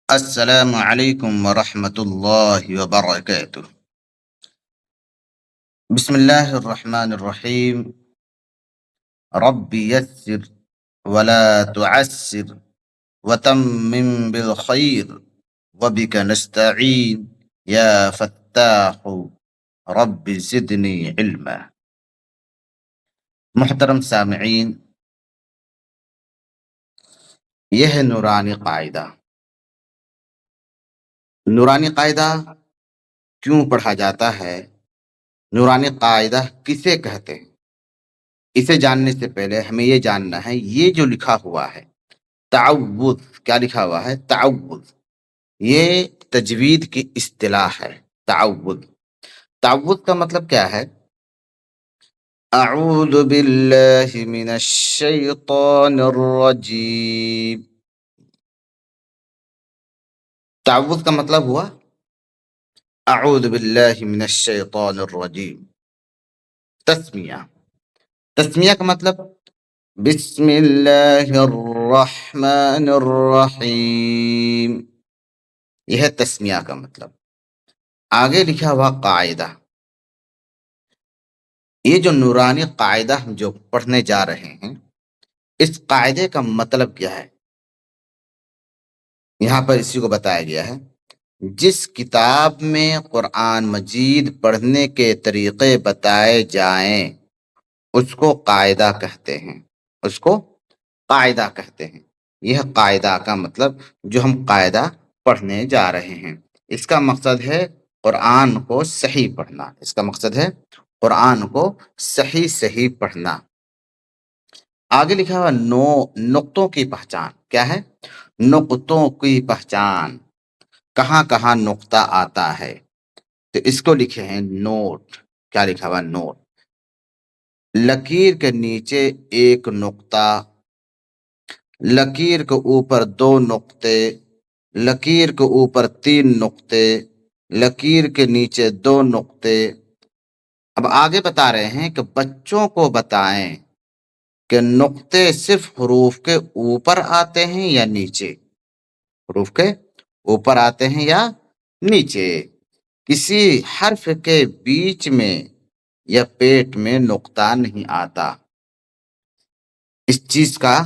السلام علیکم ورحمۃ اللہ وبرکاتہ۔ بسم اللہ الرحمن الرحیم۔ رب یسر ولا تعسر وتمم بالخیر وبک نستعین یا فتاح رب زدنی علما۔ محترم سامعین، یہ ہے نورانی قاعدہ۔ نورانی قاعدہ کیوں پڑھا جاتا ہے؟ نورانی قاعدہ کسے کہتے ہیں؟ اسے جاننے سے پہلے ہمیں یہ جاننا ہے، یہ جو لکھا ہوا ہے تعوذ، کیا لکھا ہوا ہے؟ تعوذ۔ یہ تجوید کی اصطلاح ہے۔ تعوذ، تعوذ کا مطلب کیا ہے؟ اعوذ باللہ من الشیطان الرجیم۔ تعوذ کا مطلب ہوا اعوذ باللہ من الشیطان الرجیم۔ تسمیہ، تسمیہ کا مطلب بسم اللہ الرحمن الرحیم، یہ ہے تسمیہ کا مطلب۔ آگے لکھا ہوا قاعدہ، یہ جو نورانی قاعدہ ہم جو پڑھنے جا رہے ہیں، اس قاعدے کا مطلب کیا ہے؟ یہاں پر اسی کو بتایا گیا ہے، جس کتاب میں قرآن مجید پڑھنے کے طریقے بتائے جائیں اس کو قاعدہ کہتے ہیں، اس کو قاعدہ کہتے ہیں۔ یہ قاعدہ کا مطلب جو ہم قاعدہ پڑھنے جا رہے ہیں، اس کا مقصد ہے قرآن کو صحیح پڑھنا۔ اس کا مقصد ہے قرآن کو صحیح پڑھنا۔ آگے لکھا ہوا نقطوں کی پہچان، کیا ہے؟ نقطوں کی پہچان، کہاں کہاں نقطہ آتا ہے، تو اس کو لکھے ہیں نوٹ۔ کیا لکھا ہوا؟ نوٹ۔ لکیر کے نیچے ایک نقطہ، لکیر کے اوپر 2 نقطے، لکیر کے اوپر 3 نقطے، لکیر کے نیچے 2 نقطے۔ اب آگے بتا رہے ہیں کہ بچوں کو بتائیں کہ نقطے صرف حروف کے اوپر آتے ہیں یا نیچے؟ حروف کے اوپر آتے ہیں یا نیچے؟ کسی حرف کے بیچ میں یا پیٹ میں نقطہ نہیں آتا۔ اس چیز کا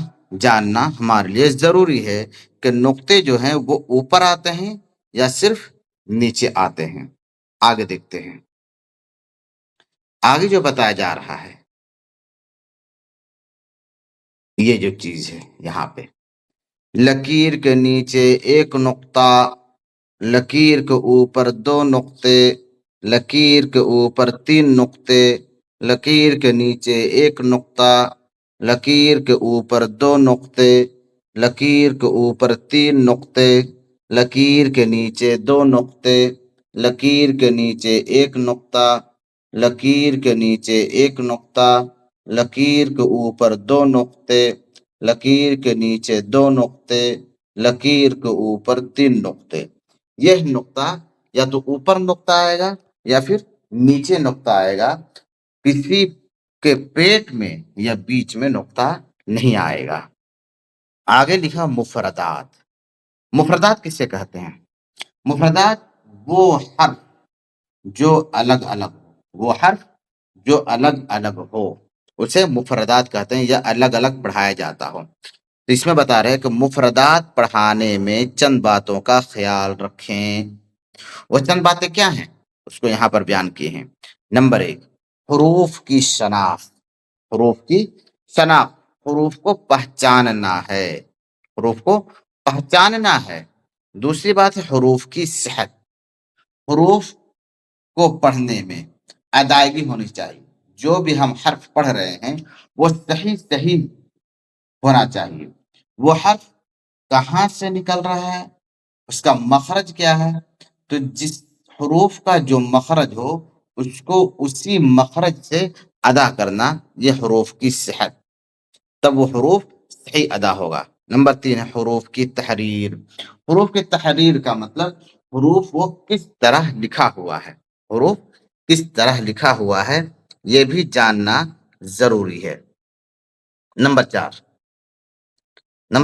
جاننا ہمارے لیے ضروری ہے کہ نقطے جو ہیں وہ اوپر آتے ہیں یا صرف نیچے آتے ہیں۔ آگے دیکھتے ہیں، آگے جو بتایا جا رہا ہے، یہ جو چیز ہے یہاں پہ، لکیر کے نیچے ایک نقطہ، لکیر کے اوپر 2 نقطے، لکیر کے اوپر 3 نقطے، لکیر کے نیچے 1 نقطہ، لکیر کے اوپر 2 نقطے، لکیر کے اوپر 3 نقطے، لکیر کے نیچے 2 نقطے، لکیر کے نیچے 1 نقطہ، لکیر کے نیچے 1 نقطہ، لکیر کے اوپر 2 نقطے، لکیر کے نیچے 2 نقطے، لکیر کے اوپر 3 نقطے۔ یہ نقطہ یا تو اوپر نقطہ آئے گا یا پھر نیچے نقطہ آئے گا، کسی کے پیٹ میں یا بیچ میں نقطہ نہیں آئے گا۔ آگے لکھا مفردات۔ مفردات کسے کہتے ہیں؟ مفردات وہ حرف جو الگ الگ ہو، وہ حرف جو الگ الگ ہو اسے مفردات کہتے ہیں، یا الگ الگ پڑھایا جاتا ہو۔ تو اس میں بتا رہے کہ مفردات پڑھانے میں چند باتوں کا خیال رکھیں۔ وہ چند باتیں کیا ہیں اس کو یہاں پر بیان کیے ہیں۔ نمبر 1، حروف کی شناخت۔ حروف کی شناخت، حروف کو پہچاننا ہے، حروف کو پہچاننا ہے۔ دوسری بات ہے حروف کی صحت، حروف کو پڑھنے میں ادائیگی ہونی چاہیے۔ جو بھی ہم حرف پڑھ رہے ہیں وہ صحیح ہونا چاہیے۔ وہ حرف کہاں سے نکل رہا ہے، اس کا مخرج کیا ہے، تو جس حروف کا جو مخرج ہو اس کو اسی مخرج سے ادا کرنا، یہ حروف کی صحت، تب وہ حروف صحیح ادا ہوگا۔ نمبر 3 ہے حروف کی تحریر۔ حروف کی تحریر کا مطلب حروف وہ کس طرح لکھا ہوا ہے، حروف کس طرح لکھا ہوا ہے یہ بھی جاننا ضروری ہے۔ نمبر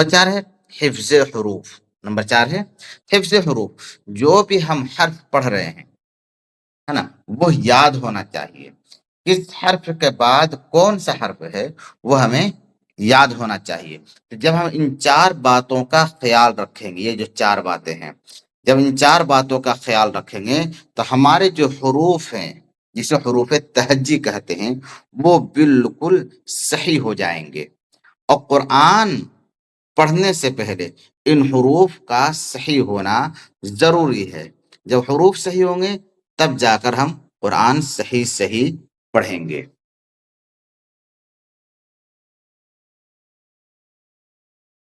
4 ہے حفظ حروف۔ نمبر 4 ہے حفظ حروف۔ جو بھی ہم حرف پڑھ رہے ہیں ہے نا، وہ یاد ہونا چاہیے۔ کس حرف کے بعد کون سا حرف ہے وہ ہمیں یاد ہونا چاہیے۔ تو جب ہم ان 4 باتوں کا خیال رکھیں گے، یہ جو 4 باتیں ہیں، جب ان 4 باتوں کا خیال رکھیں گے تو ہمارے جو حروف ہیں جسے حروف تہجی کہتے ہیں وہ بالکل صحیح ہو جائیں گے۔ اور قرآن پڑھنے سے پہلے ان حروف کا صحیح ہونا ضروری ہے۔ جب حروف صحیح ہوں گے تب جا کر ہم قرآن صحیح پڑھیں گے۔